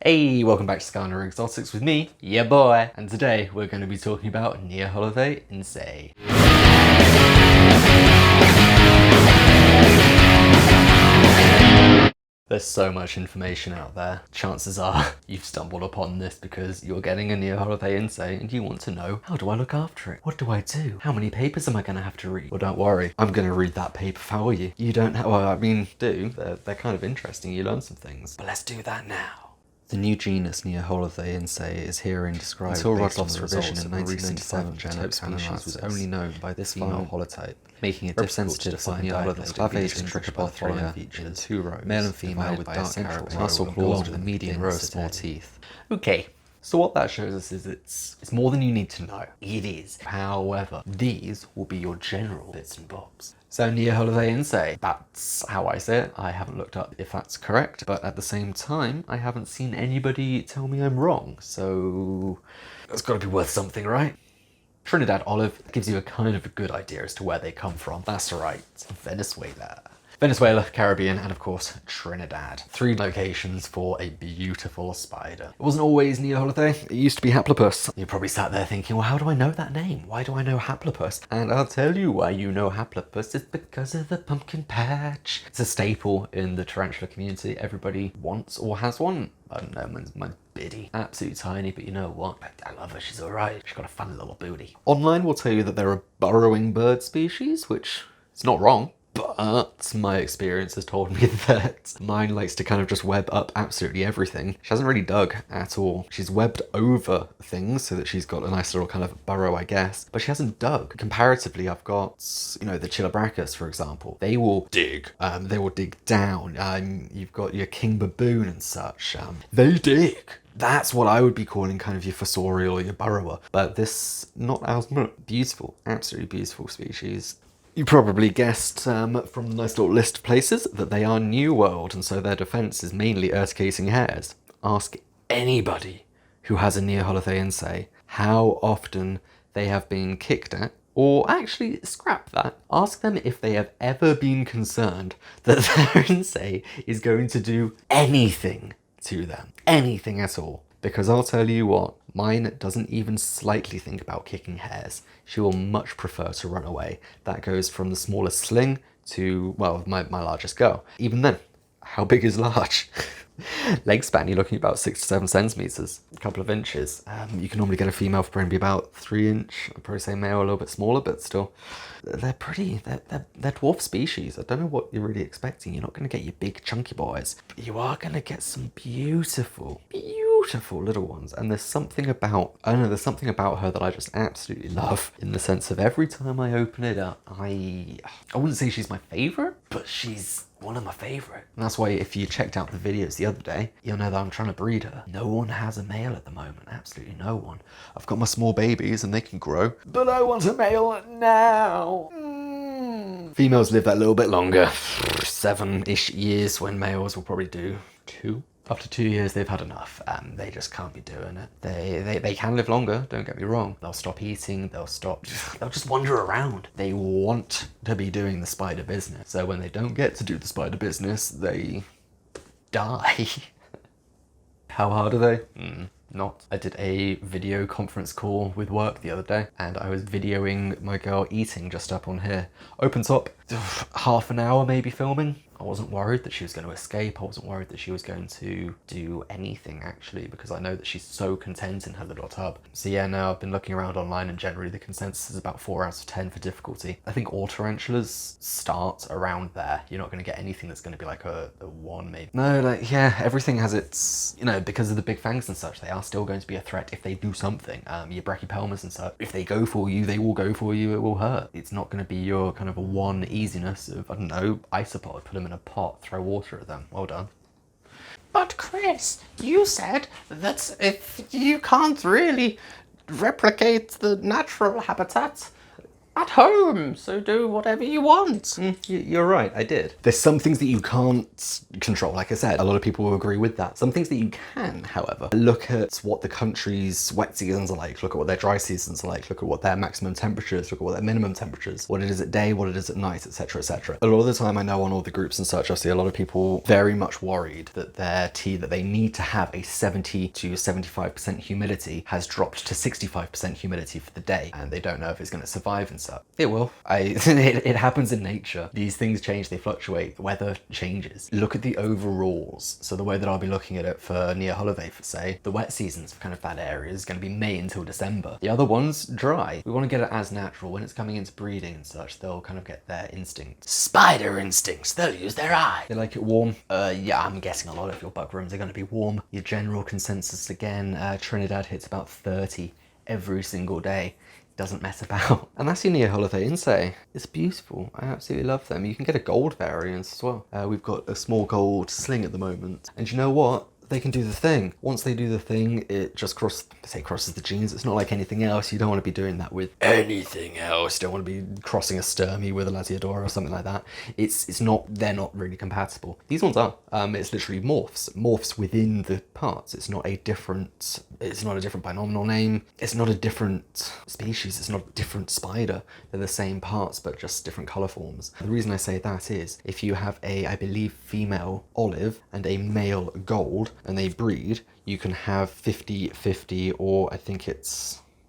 Hey, welcome back to Skaana Exotics with me, yeah boy, and today we're going to be talking about Neoholothele incei. There's so much information out there. Chances are you've stumbled upon this because you're getting a Neoholothele incei and you want to know, how do I look after it? What do I do? How many papers am I going to have to read? Well, don't worry, I'm going to read that paper for you. You don't know, well, I mean, they're kind of interesting, you learn some things. But let's do that now. The new genus Neoholothele incei is herein described until Rodloff's revision in 1997. Genotype species was only known by this female holotype, making it representative of Neoholothele clavated intricate following features in two rows, male and female with dark central muscle claws with a median row of small teeth. Okay. So what that shows us is it's more than you need to know. It is. However, these will be your general bits and bobs. So Neoholothele incei, that's how I say it. I haven't looked up if that's correct, but at the same time, I haven't seen anybody tell me I'm wrong. So it's got to be worth something, right? Trindidad Olive gives you a kind of a good idea as to where they come from. That's right, Venezuela, Caribbean, and of course, Trinidad. 3 locations for a beautiful spider. It wasn't always Neoholothele, it used to be Haplopus. You're probably sat there thinking, well, how do I know that name? Why do I know Haplopus? And I'll tell you why you know Haplopus. It's because of the pumpkin patch. It's a staple in the tarantula community. Everybody wants or has one. I don't know, mine's biddy. Absolutely tiny, but you know what? I love her, she's alright. She's got a fun little booty. Online will tell you that they're a burrowing bird species, which is not wrong. But my experience has told me that mine likes to kind of just web up absolutely everything. She hasn't really dug at all. She's webbed over things so that she's got a nice little kind of burrow, I guess, but she hasn't dug. Comparatively, I've got, you know, the Chilobrachus, for example. They will dig down. You've got your king baboon and such. They dig. That's what I would be calling kind of your fossorial or your burrower. But this, not as much. Beautiful, absolutely beautiful species. You probably guessed from the nice little list of places that they are New World, and so their defense is mainly urticasing hairs. Ask anybody who has a Neoholothele incei how often they have been kicked at, or actually scrap that. Ask them if they have ever been concerned that their incei is going to do anything to them. Anything at all. Because I'll tell you what, mine doesn't even slightly think about kicking hairs. She will much prefer to run away. That goes from the smallest sling to, well, my largest girl. Even then, how big is large? Leg span, you're looking at about 6 to 7 centimeters, a couple of inches. You can normally get a female for probably about 3 inch. I'd probably say male a little bit smaller, but still, they're pretty. They're dwarf species. I don't know what you're really expecting. You're not going to get your big chunky boys, but you are going to get some beautiful little ones. And there's something about, I don't know, there's something about her that I just absolutely love, in the sense of every time I open it up, I wouldn't say she's my favorite, but she's one of my favorite. And that's why if you checked out the videos the other day, you'll know that I'm trying to breed her. No one has a male at the moment, absolutely no one. I've got my small babies and they can grow, but I want a male now. Females live that little bit longer, 7-ish years, when males will probably do 2. After 2 years, they've had enough. They just can't be doing it. They can live longer, don't get me wrong. They'll stop eating, they'll just wander around. They want to be doing the spider business. So when they don't get to do the spider business, they die. How hard are they? Not. I did a video conference call with work the other day, and I was videoing my girl eating just up on here. Open top, half an hour maybe filming. I wasn't worried that she was going to escape. I wasn't worried that she was going to do anything, actually, because I know that she's so content in her little tub. So yeah, now I've been looking around online, and generally the consensus is about 4 out of 10 for difficulty. I think all tarantulas start around there. You're not going to get anything that's going to be like a 1 maybe. No, like, yeah, everything has its, you know, because of the big fangs and such, they are still going to be a threat if they do something. Your brachypelmas and such, if they go for you, they will go for you, it will hurt. It's not going to be your kind of a 1 easiness of, I don't know, isopod, put them in a pot, throw water at them. Well done. But Chris, you said that if you can't really replicate the natural habitat. at home, so do whatever you want. You're right, I did. There's some things that you can't control, like I said. A lot of people will agree with that. Some things that you can, however. Look at what the country's wet seasons are like, look at what their dry seasons are like, look at what their maximum temperatures, look at what their minimum temperatures, what it is at day, what it is at night, etc, etc. A lot of the time I know on all the groups and such, I see a lot of people very much worried that their tea that they need to have a 70 to 75% humidity has dropped to 65% humidity for the day, and they don't know if it's going to survive and stuff. It will. It happens in nature. These things change, they fluctuate, the weather changes. Look at the overalls. So the way that I'll be looking at it for Neoholothele, for say, the wet seasons for kind of that area is going to be May until December. The other one's dry. We want to get it as natural. When it's coming into breeding and such, they'll kind of get their instincts. Spider instincts, they'll use their eye. They like it warm. Yeah, I'm guessing a lot of your bug rooms are going to be warm. Your general consensus again, Trinidad hits about 30 every single day. Doesn't mess about. And that's your Neoholothele incei. It's beautiful. I absolutely love them. You can get a gold variant as well. We've got a small gold sling at the moment. And you know what? They can do the thing. Once they do the thing, it just crosses the genes. It's not like anything else. You don't want to be doing that with anything else. You don't want to be crossing a Sturmy with a Lasiodora or something like that. It's not, they're not really compatible. These ones are. It's literally morphs within the parts. It's not a different binomial name. It's not a different species. It's not a different spider. They're the same parts, but just different color forms. The reason I say that is if you have a, I believe, female olive and a male gold, and they breed, you can have 50-50, or I think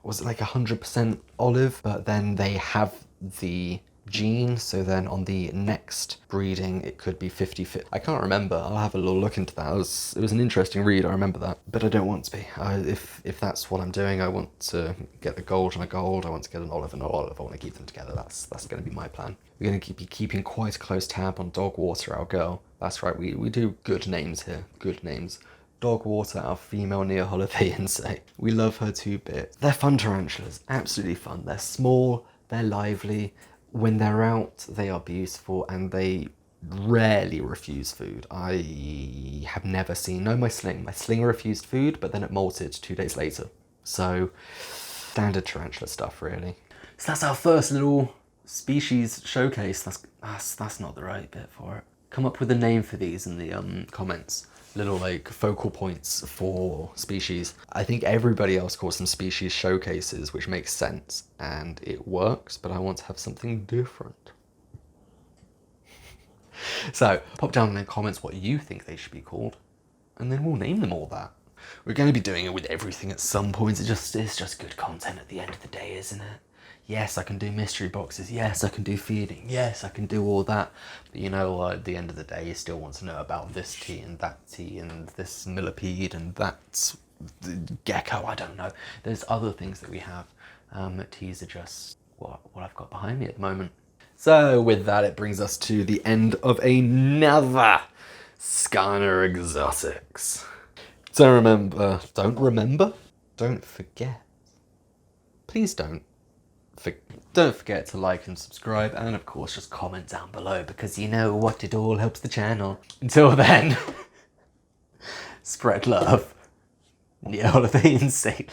was it like 100% olive, but then they have the gene, so then on the next breeding it could be 50-50. I can't remember. I'll have a little look into that. It was an interesting read, I remember that, but I don't want to be. If that's what I'm doing, I want to get a gold and a gold, I want to get an olive and an olive, I want to keep them together. That's going to be my plan. We're going to be keeping quite a close tab on Dogwater, our girl. That's right, we do good names here, good names. Dogwater, our female Neoholothele incei. We love her to bits. They're fun tarantulas, absolutely fun. They're small, they're lively. When they're out, they are beautiful, and they rarely refuse food. I have never seen, no, my sling refused food, but then it molted 2 days later. So, standard tarantula stuff, really. So that's our first little species showcase. That's not the right bit for it. Come up with a name for these in the comments. Little like focal points for species. I think everybody else calls them species showcases, which makes sense and it works, but I want to have something different. So pop down in the comments what you think they should be called, and then we'll name them all that. We're going to be doing it with everything at some point. It's just good content at the end of the day, isn't it? Yes, I can do mystery boxes. Yes, I can do feeding. Yes, I can do all that. But you know what, at the end of the day, you still want to know about this tea and that tea and this millipede and that gecko. I don't know. There's other things that we have. Teas are just what I've got behind me at the moment. So with that, it brings us to the end of another Skaana Exotics. Don't forget. Please don't forget to like and subscribe, and of course just comment down below, because you know what, it all helps the channel. Until then, spread love. Neoholothele incei.